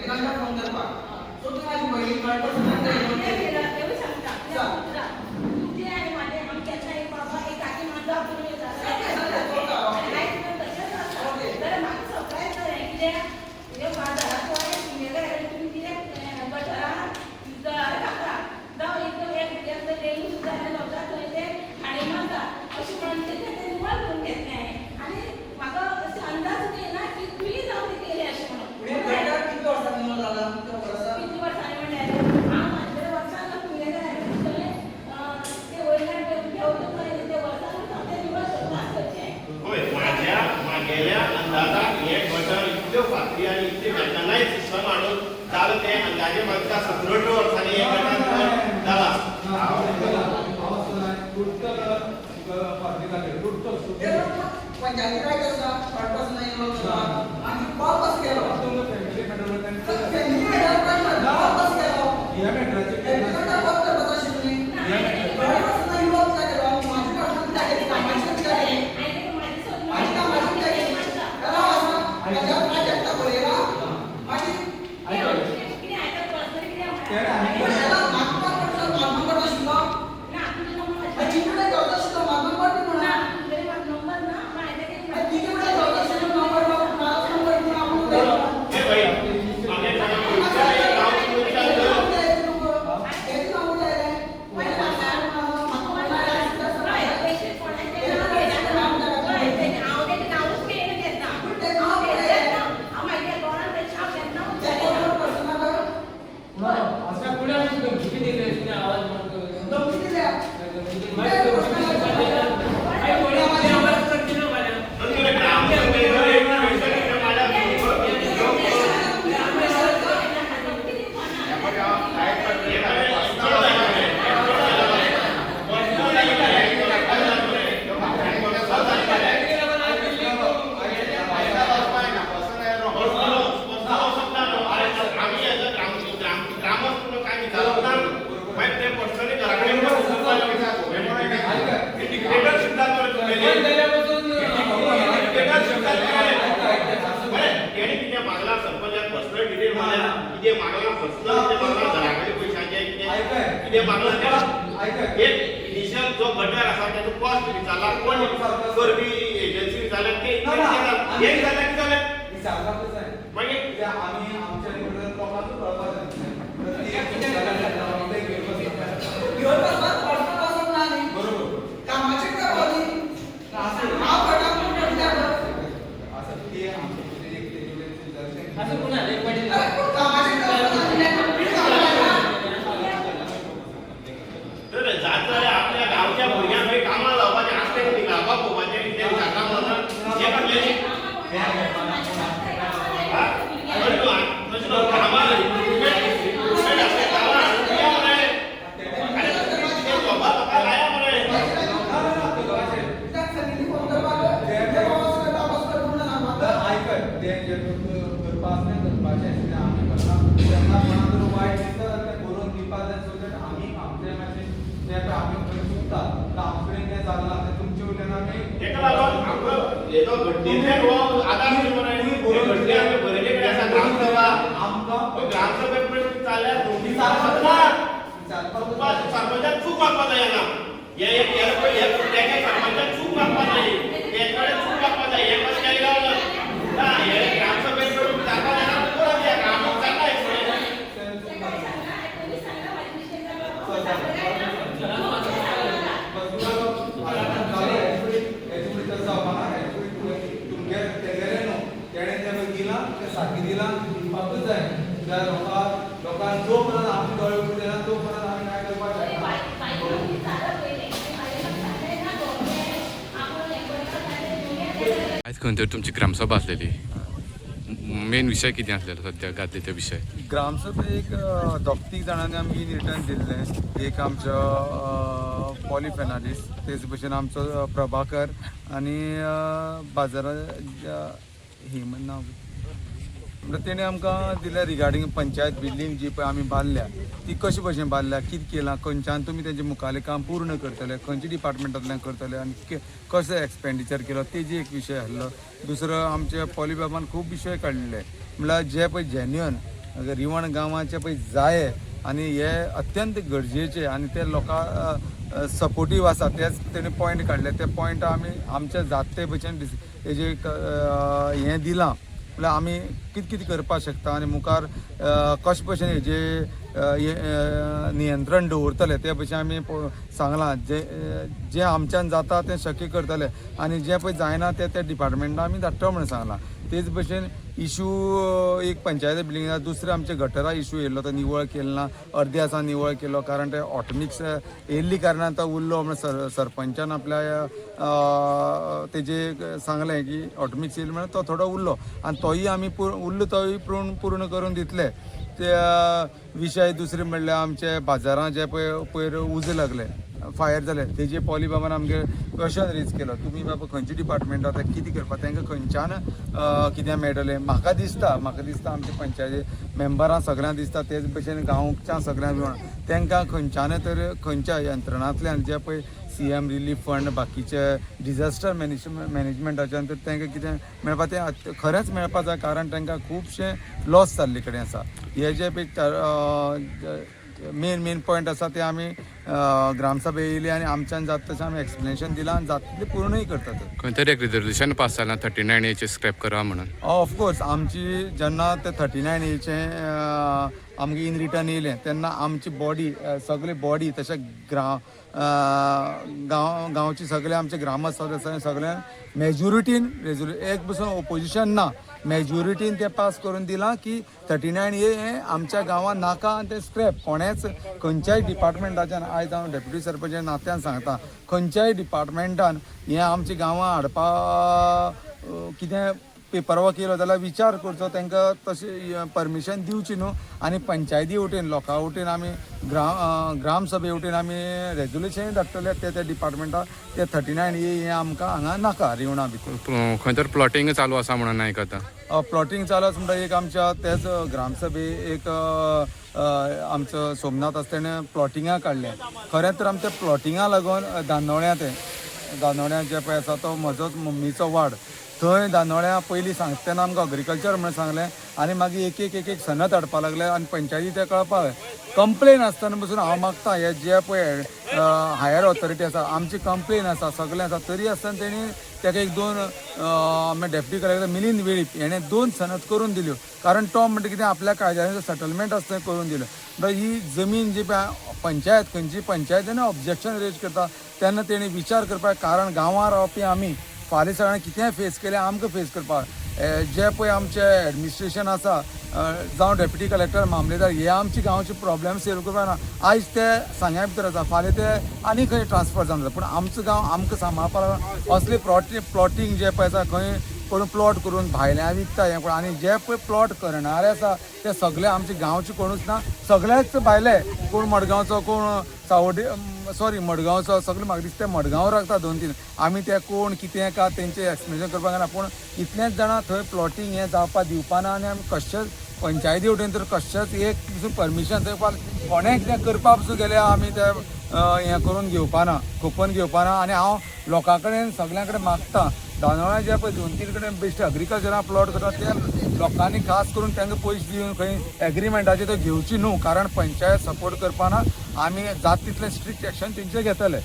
एकमेकांना फोन करपाक सो तू माझी बहीण कळतो सांगता येऊ सांगता तुझे आणि माझे आमच्या एक बाबा एक काकी माझा आपण पंचायती राईट आसा पर्पज नाही आणि वापस केलो फॅमिली मॅटर वापस केलो या मॅटराचे एकदा फक्त बता शिकली पर्पज नाही वापस केलो माझी पर्सनल टाकेली कामाची टाकेली माझी कामाची टाकेली त्याला असं माझ्या प्रोजेक्ट बोलेला माझी किती आहे तर पर्सनल किती आहे त्याला मागपा पर्सनल मागपा शिकलो ना तुझं नंबर आहे चिकडे जाऊ शिकलो मागपा म्हणा जो गटर असा त्याचा कॉस्ट विचारला कोण सर्व्ही एजन्सी विचारला ते एक झाला की झालं विचारलाच आहे म्हणजे आम्ही आमच्या निवडणूक लोकांचं प्रभाव बरोबर कामाचे प्रभावी हा फटाफट असं ते आमच्या एक असं पुन्हा एक पाहिजे कामाचे आपल्या गावच्या भुरग्यांकडे कामाला लावपाचे असते की बाबा माझ्या विद्यार्थी कामाला हे म्हणले आज खंय तुमची ग्रामसभा आसलेली मेन विषय कितें आसलेलो सद्या घातले ते विषय ग्रामसभेक दोग-तीग जाणांनी आमी रिटर्न दिल्ले एक आमचो पॉलिफेनालिस्ट तेच भशेन आमचो प्रभाकर आनी बाजारा हेमंत नांव म्हणल्यार तेणे आमकां दिल्या रिगार्डींग पंचायत बिल्डींग जी पळय आमी बांदल्या ती कशे भशेन बांदल्या कितें केलां खंयच्यान तुमी तेंचें मुखालें काम पूर्ण करतले खंयच्या डिपार्टमेंटांतल्यान करतले आनी कसो एक्सपेंडिचर केलो तेजी एक विशय आसलो दुसरो आमच्या पॉलिबॅबान खूब विशय काडलेले म्हणल्यार जे पळय जेन्युअन रिवण गांवाचे पळय जाय आनी हे अत्यंत गरजेचे आनी ते लोकां सपोर्टीव आसा तेच तेणी पॉयंट काडले ते पॉयंट आमी आमच्या जाते भशेन हेजे हें दिलां म्हळ्यार आमी कितें कितें करपाक शकता आनी मुखार कशे भशेन हेजे नियंत्रण दवरतले ते भशेन आमी सांगलां जें आमच्यान जाता तें शक्य करतले आनी जें पळय जायना तें डिपार्टमेंटान आमी धाडटा म्हणून सांगलां तेच भशेन इशू एक पंचायत बिल्डिंगा दुसरे आमचे गटरा इशू येयल्लो तो निवळ केलो ना अर्दे आसा निवळ केलो कारण ते ऑटोमिक्स येयल्ली कारणान तो उरलो म्हणून सरपंचान आपल्या तेजे सांगलें की ऑटोमिक्स येयलो म्हणून तो थोडो उरलो आनी तोय आमी उरलो तोय पूर्ण करून दितले ते विशय दुसरे म्हणल्यार आमचे बाजारां जे पळय पयर उज लागले फायर जाले तेजे पॉली बाबान आमगे क्वेश्चन रेज केलो तुमी बाबा खंयचे डिपार्टमेंट आतां कितें करपाक तांकां खंयच्यान कितें मेळटलें म्हाका दिसता आमच्या पंचायती मेंबरां सगळ्यांक दिसता तेच भशेन गांवच्या सगळ्यांक तांकां खंयच्यान तर खंयच्या यंत्रणांतल्यान जे पळय CM रिलीफ फंड बाकीचे डिझास्टर मॅनेजमेंटाच्यान तर तांकां कितें मेळपाक तें खरेंच मेळपाक जाय कारण तांकां खुबशे लॉस जाल्ले कडेन आसा हे जे पळय मेन पॉयंट आसा ते आमी ग्रामसभे येयली आनी आमच्यान जाता तशें आमी एक्सप्लेनेशन दिलां आनी जाता तितलें पूर्णूय करतात खंय तरी एक रिजोल्युशन पास जालां 39A स्क्रॅप करवा म्हणून ऑफकोर्स आमची जेन्ना ते 39A आमगे इन रिटर्न येयलें तेन्ना आमची बॉडी सगळी बॉडी तशें गांवची सगळे आमचे ग्रामसभा सगळ्यांक मेजॉरिटीन एक बसून ओपोजिशन ना मेजॉरिटीन ते पास करून दिलां की 39A हें आमच्या गांवांत नाका आनी ते स्क्रॅप कोणेच खंयच्याय डिपार्टमेंटाच्यान आयज हांव डेप्युटी सरपंचा नात्यान सांगता खंयच्याय डिपार्टमेंटान हें आमच्या गांवां हाडपा कितें पेपरवर्क केलो जाल्यार विचार करचो तांकां तशें परमिशन दिवची न्हू आनी पंचायती वटेन लोकां वटेन आमी ग्रामसभे वटेन आमी रेजोल्युशन धाडटले ते डिपार्टमेंटाक ते 39A हें आमकां हांगा नाका रिवणा भितर खंय तर प्लॉटिंग चालू आसा म्हणून आयकता प्लॉटिंग चालू आसा म्हणटा एक आमच्या तेच ग्रामसभे एक आमचो सोमनाथ आसा तेणें प्लॉटिंगा काडलें खरें तर आमच्या प्लॉटिंगा लागून दानोळ्या जे पळय आसा तो म्हजोच मम्मीचो वाड थंय दानोळ्या पयलीं सांगता तेन्ना आमकां अग्रिकल्चर म्हणून सांगलें आनी मागीर एक सनत हाडपाक लागले आनी पंचायती ते कळपाक कंप्लेन आसतना पसून हांव मागता हे जे पळय हायर ऑथॉरिटी आसा आमची कंप्लेन आसा सगळें आसा तरी आसतना तेणी ताका एक दोन डेप्युटी कलेक्टर मिलिंद वेळीप हेणें 2 सनत करून दिल्यो कारण तो म्हणटा कितें आपल्या कायद्याचो सेटलमेंट आसा थंय करून दिलो म्हणल्यार ही जमीन जी पंचायत खंयची पंचायतीन ऑब्जेक्शन रेज करता तेन्ना तेणी विचार करपाक कारण गांवां रावपी आमी फाल्यां सगळ्यांक कितेंय फेस केलें आमकां फेस करपाक जे पळय आमचें एडमिनिस्ट्रेशन आसा जावं डेप्युटी कलेक्टर मामलेदार हे आमची गांवचे प्रॉब्लेम सॉल्व करपाक ना आयज ते सांग्या भितर आसा फाल्यां ते आनी खंय ट्रान्सफर जावन जाता पूण आमचो गांव आमकां सांबाळपाक असले प्लॉटिंग जे पळय आसा खंय कोण प्लॉट करून भायल्या विकता हें कोण आनी जे पळय प्लॉट करणारे आसा ते सगळे आमचे गांवचे कोणूच ना सगळेच भायले कोण मडगांवचो कोण सावड्डे मडगांवचो सगळे म्हाका दिसता मडगांव रावता 2-3 आमी ते कोण कितें का तेंचे एक्सप्लेनेशन करपाक ना पूण इतलेंच जाणां थंय प्लॉटिंग हें जावपाक दिवपाना आनी आमी कशेंच पंचायती वटेन तर कशेंच एक पसून परमिशन थंय कोणें कितें करपा पसून गेले आमी ते हें करून घेवपाना कोपन घेवपाना आनी हांव लोकां कडेन सगळ्यां कडेन मागता दानोळ्या जे पळय 2-3 कडेन बेश्टे अग्रिकल्चरा प्लॉट करता ते लोकांनी खास करून तांकां पयशे दिवन खंय एग्रीमेंटाचे ते घेवची न्हू कारण पंचायत सपोर्ट करपाना आमी जाता तितलें स्ट्रिक्ट एक्शन तेंचे घेतले